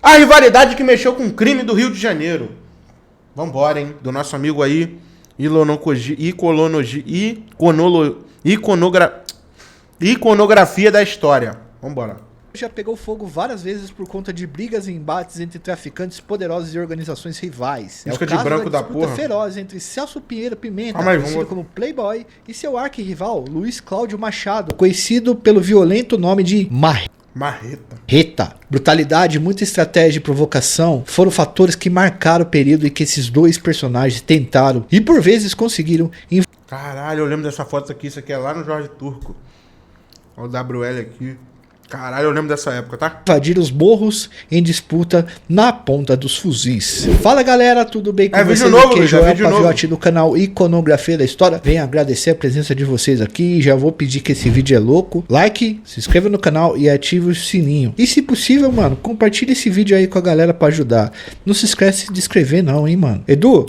A rivalidade que mexeu com o crime do Rio de Janeiro. Vambora, hein? Do nosso amigo aí, iconografia da história. Vambora. Já pegou fogo várias vezes por conta de brigas e embates entre traficantes poderosos e organizações rivais. Música de branco da porra. Feroz entre Celso Pinheiro Pimenta, Calma aí, conhecido como Playboy, e seu arquirrival Luiz Cláudio Machado, conhecido pelo violento nome de Marreta. Brutalidade, muita estratégia e provocação foram fatores que marcaram o período em que esses dois personagens tentaram e por vezes conseguiram. Caralho, eu lembro dessa foto aqui. Isso aqui é lá no Jorge Turco. Olha o WL aqui. Caralho, eu lembro dessa época, tá? Invadir os morros em disputa na ponta dos fuzis. Fala galera, tudo bem com vocês? Vídeo novo, aqui é Joel Paviotti do canal Iconografia da História. Venho agradecer a presença de vocês aqui. Já vou pedir que esse vídeo é louco. Like, se inscreva no canal e ative o sininho. E se possível, mano, compartilhe esse vídeo aí com a galera pra ajudar. Não se esquece de inscrever não, hein, mano. Edu,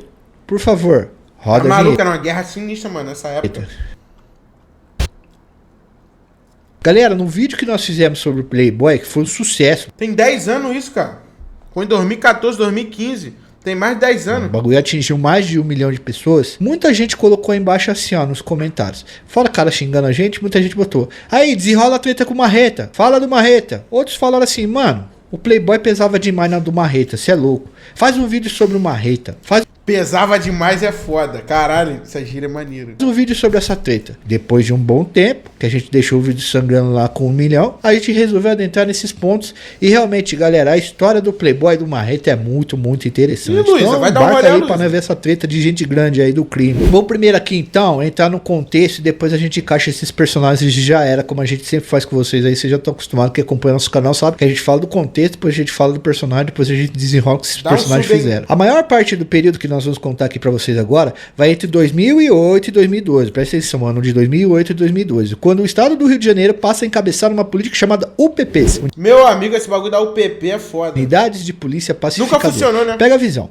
por favor, roda a vinheta. Maluco, era uma guerra sinistra, mano, nessa época. Galera, no vídeo que nós fizemos sobre o Playboy, que foi um sucesso. Tem 10 anos isso, cara. Foi em 2014, 2015. Tem mais de 10 anos. O bagulho atingiu mais de 1 milhão de pessoas. Muita gente colocou aí embaixo assim, ó, nos comentários. Fora cara xingando a gente, muita gente botou. Aí, desenrola a treta com o Marreta. Fala do Marreta. Outros falaram assim, mano, o Playboy pesava demais na do Marreta, cê é louco. Faz um vídeo sobre o Marreta. Pesava demais é foda. Caralho, essa gíria é maneira. Um vídeo sobre essa treta. Depois de um bom tempo, que a gente deixou o vídeo sangrando lá com 1 milhão, a gente resolveu adentrar nesses pontos. E realmente, galera, a história do Playboy e do Marreta é muito, muito interessante. E, Luísa, então, vai dar uma olhada aí pra nós ver essa treta de gente grande aí do crime. Vamos primeiro aqui, então, entrar no contexto e depois a gente encaixa esses personagens e já era, como a gente sempre faz com vocês aí. Vocês já estão acostumados, que acompanham nosso canal, sabe? Que a gente fala do contexto, depois a gente fala do personagem, depois a gente desenrola o que esses personagens fizeram. A maior parte do período que nós vamos contar aqui pra vocês agora vai entre 2008 e 2012. Presta atenção, ano de 2008 e 2012. Quando o estado do Rio de Janeiro passa a encabeçar uma política chamada UPP. Meu amigo, esse bagulho da UPP é foda. Unidades de Polícia Pacificadora. Nunca funcionou, né? Pega a visão.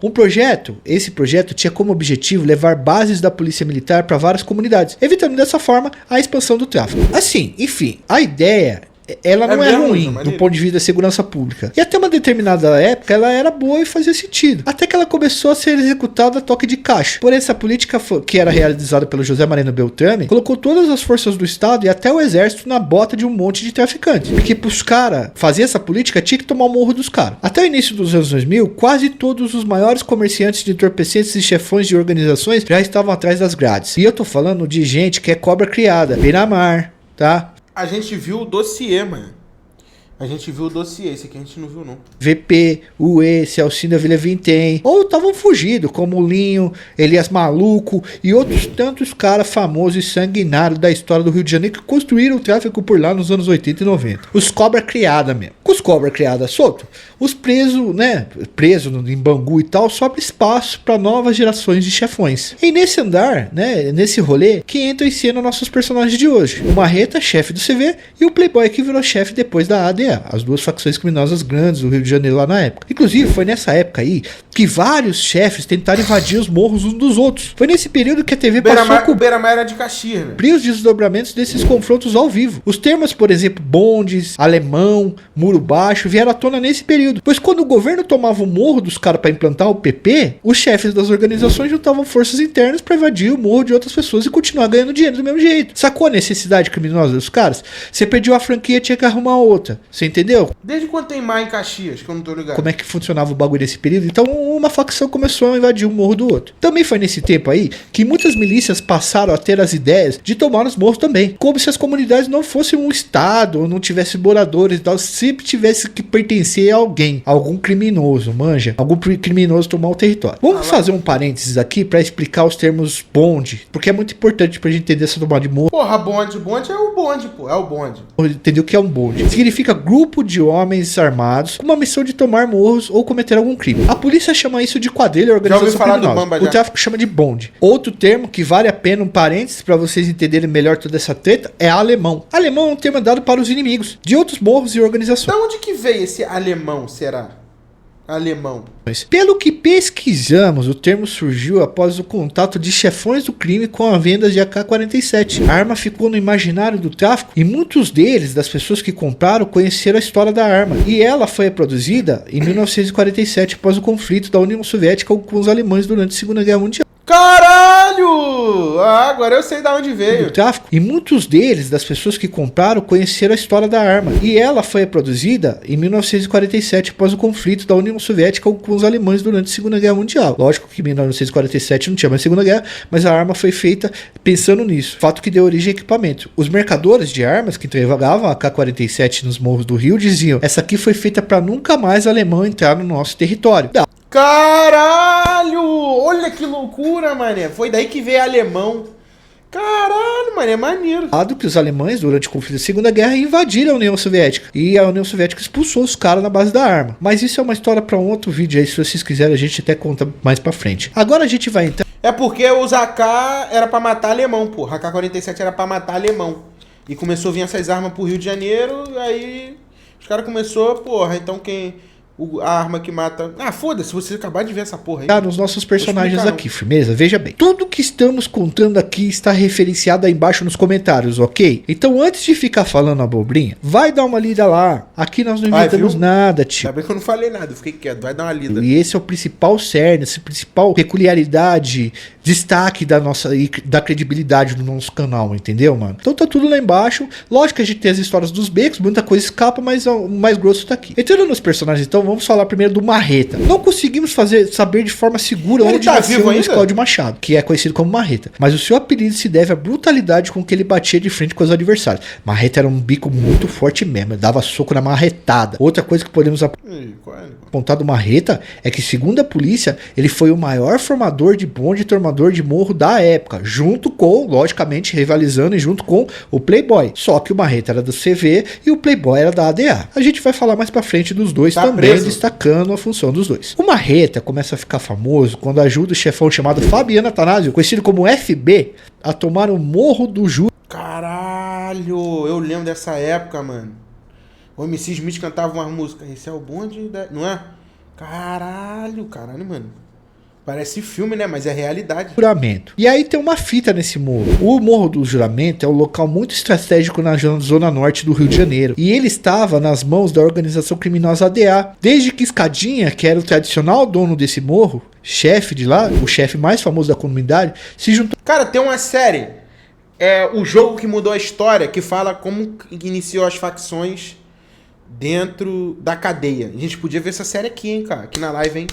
Esse projeto tinha como objetivo levar bases da Polícia Militar para várias comunidades, evitando dessa forma a expansão do tráfico. Assim, enfim, a ideia ela não é ruim do ponto de vista da segurança pública. E até uma determinada época ela era boa e fazia sentido. Até que ela começou a ser executada a toque de caixa. Porém, essa política que era realizada pelo José Marino Beltrame colocou todas as forças do Estado e até o exército na bota de um monte de traficantes. Porque pros caras fazer essa política tinha que tomar o morro dos caras. Até o início dos anos 2000, quase todos os maiores comerciantes de entorpecentes e chefões de organizações já estavam atrás das grades. E eu tô falando de gente que é cobra criada, beira-mar, tá? A gente viu o dossiê, mano. A gente viu o dossiê, esse aqui a gente não viu, não. VP, UE, Celcinho da Vila Vintém. Ou estavam fugidos, como o Linho, Elias Maluco e outros tantos caras famosos e sanguinários da história do Rio de Janeiro que construíram o tráfico por lá nos anos 80 e 90. Os cobra criada mesmo. Com os cobra criada solto, os presos, né, presos em Bangu e tal, sobra espaço para novas gerações de chefões. E nesse andar, né, nesse rolê, que entra em cena nossos personagens de hoje. O Marreta, chefe do CV, e o Playboy que virou chefe depois da ADA. As duas facções criminosas grandes do Rio de Janeiro lá na época. Inclusive, foi nessa época aí que vários chefes tentaram invadir os morros uns dos outros. Foi nesse período que a TV passou a cobrir os desdobramentos desses confrontos ao vivo. Os termos, por exemplo, bondes, alemão, muro baixo, vieram à tona nesse período. Pois quando o governo tomava o morro dos caras para implantar o PP, os chefes das organizações juntavam forças internas para invadir o morro de outras pessoas e continuar ganhando dinheiro do mesmo jeito. Sacou a necessidade criminosa dos caras? Você perdeu a franquia, tinha que arrumar outra. Você entendeu? Desde quando tem mar em Caxias, que eu não tô ligado. Como é que funcionava o bagulho nesse período? Então uma facção começou a invadir um morro do outro. Também foi nesse tempo aí que muitas milícias passaram a ter as ideias de tomar os morros também. Como se as comunidades não fossem um estado, ou não tivessem moradores e tal, sempre tivesse que pertencer a alguém. Algum criminoso, manja. Algum criminoso tomar o território. Vamos fazer um parênteses aqui pra explicar os termos bonde, porque é muito importante pra gente entender essa tomada de morro. Porra, bonde é o bonde, pô. É o bonde. Entendeu o que é um bonde? Significa grupo de homens armados com uma missão de tomar morros ou cometer algum crime. A polícia chama isso de quadrilha, organização criminosa. O tráfico chama de bonde. Outro termo que vale a pena um parênteses para vocês entenderem melhor toda essa treta é alemão. Alemão é um termo dado para os inimigos de outros morros e organizações. Da onde que veio esse alemão, será? alemão. Pelo que pesquisamos, o termo surgiu após o contato de chefões do crime com a venda de AK-47. A arma ficou no imaginário do tráfico e muitos deles, das pessoas que compraram, conheceram a história da arma. E ela foi produzida em 1947 após o conflito da União Soviética com os alemães durante a Segunda Guerra Mundial. Caralho! Ah, agora eu sei de onde veio. Tráfico. E muitos deles, das pessoas que compraram, conheceram a história da arma. E ela foi produzida em 1947 após o conflito da União Soviética com os alemães durante a Segunda Guerra Mundial. Lógico que em 1947 não tinha mais Segunda Guerra, mas a arma foi feita pensando nisso. Fato que deu origem a equipamento. Os mercadores de armas que entregavam a AK-47 nos morros do Rio diziam: essa aqui foi feita para nunca mais alemão entrar no nosso território. Caralho! Olha que loucura, mané. Foi daí que veio alemão. Caralho, mané, maneiro. Dado que os alemães, durante o conflito da Segunda Guerra, invadiram a União Soviética. E a União Soviética expulsou os caras na base da arma. Mas isso é uma história para um outro vídeo aí. Se vocês quiserem, a gente até conta mais pra frente. Agora a gente vai entrar... É porque os AK era pra matar alemão, pô. AK-47 era pra matar alemão. E começou a vir essas armas pro Rio de Janeiro. Aí os caras começaram, porra, então quem... A arma que mata... Ah, foda-se, você acabar de ver essa porra aí. Nos nossos personagens aqui, firmeza? Veja bem. Tudo que estamos contando aqui está referenciado aí embaixo nos comentários, ok? Então, antes de ficar falando abobrinha, vai dar uma lida lá. Aqui nós não inventamos nada, tio. Ainda bem que eu não falei nada, eu fiquei quieto. Vai dar uma lida. E esse é o principal cerne, essa principal peculiaridade, destaque da nossa, da credibilidade do nosso canal, entendeu, mano? Então tá tudo lá embaixo. Lógico que a gente tem as histórias dos becos, muita coisa escapa, mas o mais grosso tá aqui. Entrando nos personagens, então, vamos falar primeiro do Marreta. Não conseguimos saber de forma segura onde nasceu o Luiz Cláudio Machado, que é conhecido como Marreta. Mas o seu apelido se deve à brutalidade com que ele batia de frente com os adversários. Marreta era um bico muito forte mesmo, ele dava soco na marretada. Outra coisa que podemos apontar do Marreta é que, segundo a polícia, ele foi o maior formador de bonde e tormador de morro da época, junto com, logicamente, rivalizando e junto com o Playboy. Só que o Marreta era do CV e o Playboy era da ADA. A gente vai falar mais pra frente dos dois também, destacando a função dos dois. O Marreta começa a ficar famoso quando ajuda o chefão chamado Fabiano Atanásio, conhecido como FB, a tomar o Morro do Júlio. Caralho, eu lembro dessa época, mano. O MC Smith cantava umas músicas. Esse é o bonde da... Não é? Caralho, mano. Parece filme, né? Mas é realidade. Juramento. E aí tem uma fita nesse morro. O Morro do Juramento é um local muito estratégico na zona norte do Rio de Janeiro. E ele estava nas mãos da organização criminosa ADA. Desde que Escadinha, que era o tradicional dono desse morro, chefe de lá, o chefe mais famoso da comunidade, se juntou... Cara, tem uma série, O Jogo que Mudou a História, que fala como iniciou as facções dentro da cadeia. A gente podia ver essa série aqui, hein, cara? Aqui na live, hein?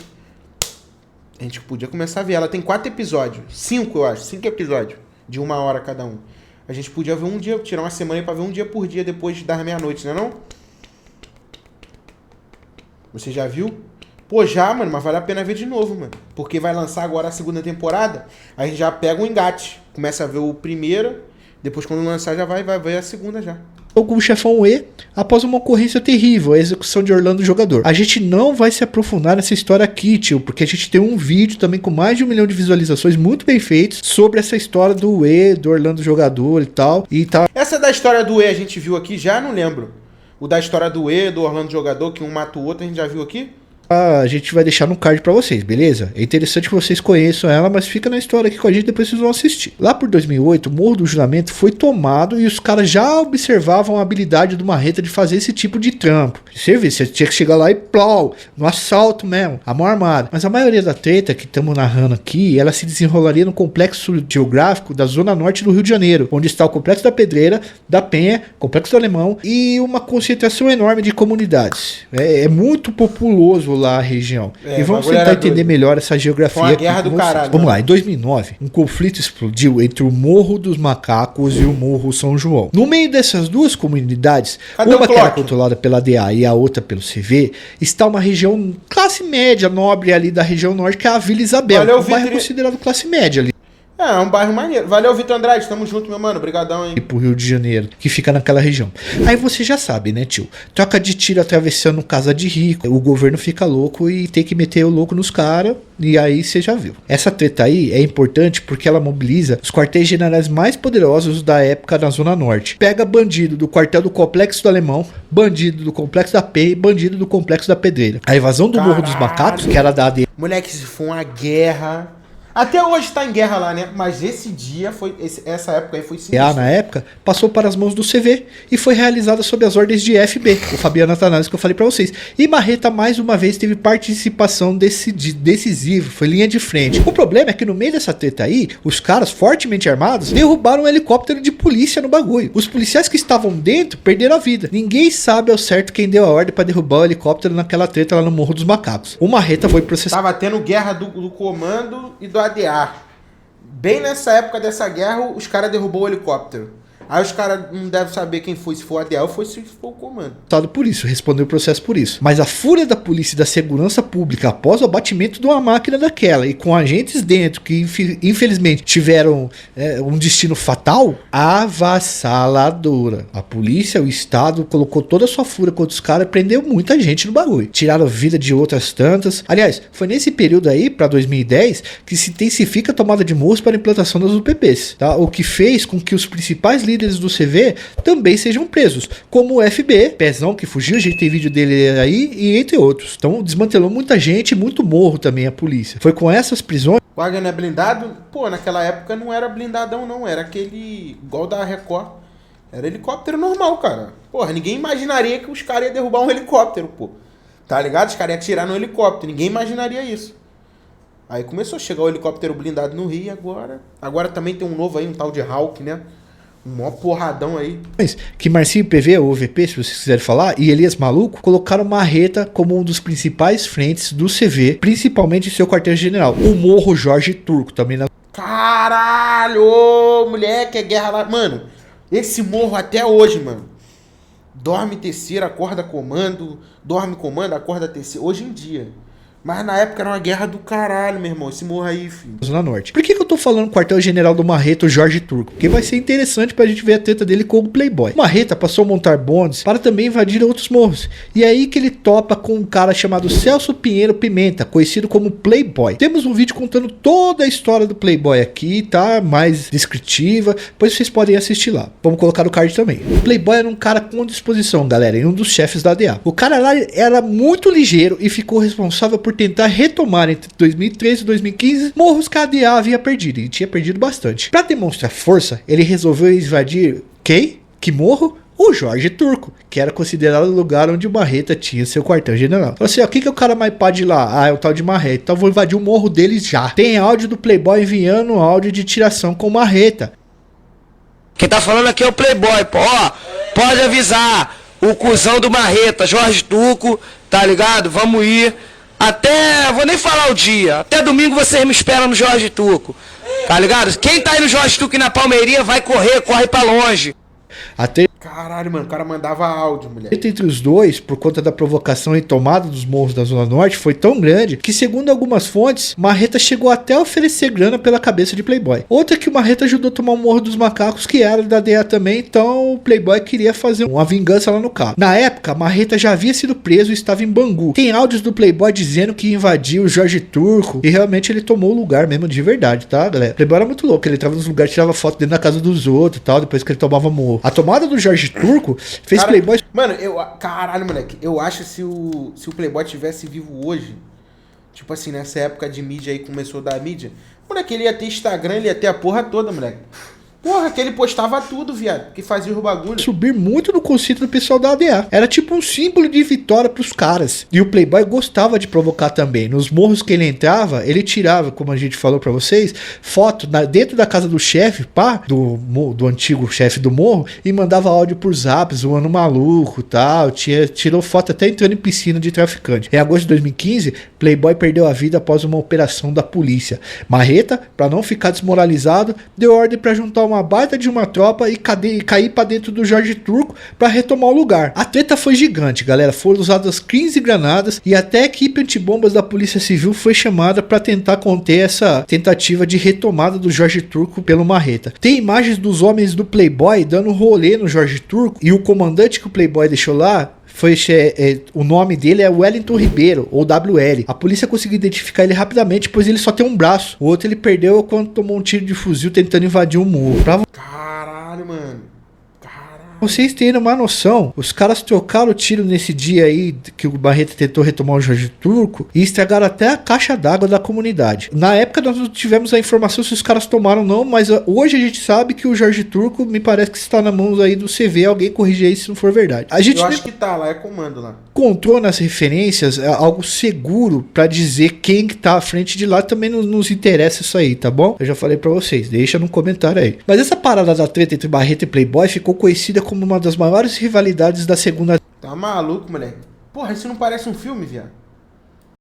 A gente podia começar a ver. Ela tem 4 episódios. 5, eu acho. 5 episódios. De 1 hora cada um. A gente podia ver um dia, tirar uma semana aí pra ver um dia por dia depois das meia-noite, não é não? Você já viu? Pô, já, mano, mas vale a pena ver de novo, mano. Porque vai lançar agora a segunda temporada. A gente já pega um engate. Começa a ver o primeiro. Depois, quando lançar, já vai ver a segunda já. Com o chefão E, após uma ocorrência terrível, a execução de Orlando Jogador. A gente não vai se aprofundar nessa história aqui, tio, porque a gente tem um vídeo também com mais de 1 milhão de visualizações muito bem feitos sobre essa história do E, do Orlando Jogador e tal. Essa da história do E a gente viu aqui, já não lembro. O da história do E, do Orlando Jogador, que um mata o outro, a gente já viu aqui? A gente vai deixar no card pra vocês, beleza? É interessante que vocês conheçam ela, mas fica na história aqui com a gente, depois vocês vão assistir. Lá por 2008, o Morro do Juramento foi tomado e os caras já observavam a habilidade do Marreta de fazer esse tipo de trampo. Serviço, você tinha que chegar lá e plau, no assalto mesmo, a mão armada. Mas a maioria da treta que estamos narrando aqui, ela se desenrolaria no complexo geográfico da zona norte do Rio de Janeiro, onde está o Complexo da Pedreira, da Penha, Complexo do Alemão e uma concentração enorme de comunidades. É muito populoso lá a região. E vamos tentar entender melhor essa geografia. Com a guerra do caralho. Vamos lá, em 2009, um conflito explodiu entre o Morro dos Macacos e o Morro São João. No meio dessas duas comunidades, uma que era controlada pela DA e a outra pelo CV, está uma região classe média nobre ali da região norte, que é a Vila Isabel. Um bairro considerado classe média ali. É um bairro maneiro. Valeu, Vitor Andrade. Tamo junto, meu mano. Obrigadão, hein? Pro Rio de Janeiro, que fica naquela região. Aí você já sabe, né, tio? Troca de tiro atravessando casa de rico. O governo fica louco e tem que meter o louco nos caras. E aí você já viu. Essa treta aí é importante porque ela mobiliza os quartéis generais mais poderosos da época na Zona Norte. Pega bandido do quartel do Complexo do Alemão, bandido do Complexo da P e bandido do Complexo da Pedreira. A invasão do Morro dos Macacos, que era da AD. Moleque, isso foi uma guerra. Até hoje tá em guerra lá, né? Mas esse dia foi. Essa época aí foi sinistra. Na época, passou para as mãos do CV e foi realizada sob as ordens de FB, o Fabiano Atanásio que eu falei para vocês. E Marreta, mais uma vez, teve participação decisiva, foi linha de frente. O problema é que no meio dessa treta aí, os caras fortemente armados derrubaram um helicóptero de polícia no bagulho. Os policiais que estavam dentro perderam a vida. Ninguém sabe ao certo quem deu a ordem para derrubar o helicóptero naquela treta lá no Morro dos Macacos. O Marreta foi processado. Tava tendo guerra do comando e do ADA. Bem nessa época dessa guerra, os caras derrubou o helicóptero. Aí os caras não devem saber quem foi, se for o ADA ou se for o comando. Por isso, respondeu o processo por isso. Mas a fúria da polícia e da segurança pública após o abatimento de uma máquina daquela e com agentes dentro que infelizmente tiveram um destino fatal, avassaladora. A polícia, o Estado colocou toda a sua fúria contra os caras e prendeu muita gente no bagulho. Tiraram a vida de outras tantas. Aliás, foi nesse período aí, para 2010, que se intensifica a tomada de morros para a implantação das UPPs. Tá? O que fez com que os principais líderes do CV também sejam presos, como o FB, Pezão, que fugiu, a gente tem vídeo dele aí, e entre outros. Então desmantelou muita gente, muito morro também a polícia. Foi com essas prisões... O Wagner não é blindado? Pô, naquela época não era blindadão não, era aquele igual da Record. Era helicóptero normal, cara. Porra, ninguém imaginaria que os caras iam derrubar um helicóptero, pô. Tá ligado? Os caras iam atirar no helicóptero, ninguém imaginaria isso. Aí começou a chegar o helicóptero blindado no Rio agora. Agora também tem um novo aí, um tal de Hawk, né? Um maior porradão aí. Que Marcinho PV, ou VP, se vocês quiserem falar, e Elias Maluco colocaram Marreta como um dos principais frentes do CV, principalmente em seu quartel-general. O Morro Jorge Turco também na... Caralho, moleque, é guerra lá. Mano, esse morro até hoje, mano. Dorme terceiro, acorda comando. Dorme comando, acorda terceiro. Hoje em dia. Mas na época era uma guerra do caralho, meu irmão. Esse morro aí, filho. Zona Norte. Por que eu tô falando quartel-general do Marreta, o Jorge Turco? Porque vai ser interessante pra gente ver a treta dele com o Playboy. O Marreta passou a montar bondes para também invadir outros morros. E é aí que ele topa com um cara chamado Celso Pinheiro Pimenta, conhecido como Playboy. Temos um vídeo contando toda a história do Playboy aqui, tá? Mais descritiva. Depois vocês podem assistir lá. Vamos colocar no card também. O Playboy era um cara com disposição, galera, e um dos chefes da ADA. O cara lá era muito ligeiro e ficou responsável por tentar retomar entre 2013 e 2015 morros que a ADA havia perdido, e tinha perdido bastante. Para demonstrar força, ele resolveu invadir quem? Que morro? O Jorge Turco, que era considerado o lugar onde o Marreta tinha seu quartel-general. Falou assim, ó, o que o cara mais pode ir lá? Ah, é o tal de Marreta. Então vou invadir o morro deles já. Tem áudio do Playboy enviando áudio de tiração com o Marreta. Quem tá falando aqui é o Playboy, pô. Ó, pode avisar o cuzão do Marreta, Jorge Turco, tá ligado? Vamos ir. Até, vou nem falar o dia, até domingo vocês me esperam no Jorge Turco, tá ligado? Quem tá aí no Jorge Turco e na Palmeirinha vai correr, corre pra longe. Até... Caralho, mano, o cara mandava áudio, moleque. Entre os dois, por conta da provocação e tomada dos morros da Zona Norte, foi tão grande que, segundo algumas fontes, Marreta chegou até a oferecer grana pela cabeça de Playboy. Outra que o Marreta ajudou a tomar o Morro dos Macacos, que era da DEA também, então o Playboy queria fazer uma vingança lá no carro. Na época, Marreta já havia sido preso e estava em Bangu. Tem áudios do Playboy dizendo que invadiu o Jorge Turco e realmente ele tomou o lugar mesmo de verdade, tá, galera? O Playboy era muito louco, ele entrava nos lugares, tirava foto dentro da casa dos outros e tal, depois que ele tomava morro. A tomada do Jorge Turco fez Cara, Playboy... Mano, caralho, moleque, eu acho que se o Playboy tivesse vivo hoje, tipo assim, nessa época de mídia aí, começou a dar mídia, moleque, ele ia ter Instagram, ele ia ter a porra toda, moleque. Porra, que ele postava tudo, viado, que fazia os bagulhos. Subir muito no conceito do pessoal da ADA. Era tipo um símbolo de vitória pros caras. E o Playboy gostava de provocar também. Nos morros que ele entrava, ele tirava, como a gente falou pra vocês, foto dentro da casa do chefe, pá, do antigo chefe do morro, e mandava áudio por zap, zoando maluco e tal. Tirou foto até entrando em piscina de traficante. Em agosto de 2015, Playboy perdeu a vida após uma operação da polícia. Marreta, pra não ficar desmoralizado, deu ordem pra juntar uma uma baita de uma tropa e cair pra dentro do Jorge Turco pra retomar o lugar. A treta foi gigante, galera. Foram usadas 15 granadas e até a equipe antibombas da Polícia Civil foi chamada pra tentar conter essa tentativa de retomada do Jorge Turco pelo Marreta. Tem imagens dos homens do Playboy dando rolê no Jorge Turco e o comandante que o Playboy deixou lá o nome dele é Wellington Ribeiro, ou WL. A polícia conseguiu identificar ele rapidamente, pois ele só tem um braço. O outro ele perdeu quando tomou um tiro de fuzil tentando invadir um muro. Caralho, mano. Vocês terem uma noção, os caras trocaram o tiro nesse dia aí que o Marreta tentou retomar o Jorge Turco e estragaram até a caixa d'água da comunidade. Na época nós não tivemos a informação se os caras tomaram ou não, mas hoje a gente sabe que o Jorge Turco me parece que está na mão aí do CV, alguém corrigir aí se não for verdade. Eu acho que tá lá, é comando lá. Encontrou nas referências algo seguro pra dizer quem que tá à frente de lá, também não nos interessa isso aí, tá bom? Eu já falei pra vocês, deixa no comentário aí. Mas essa parada da treta entre Marreta e Playboy ficou conhecida como uma das maiores rivalidades da segunda... Tá maluco, moleque? Porra, isso não parece um filme, viado?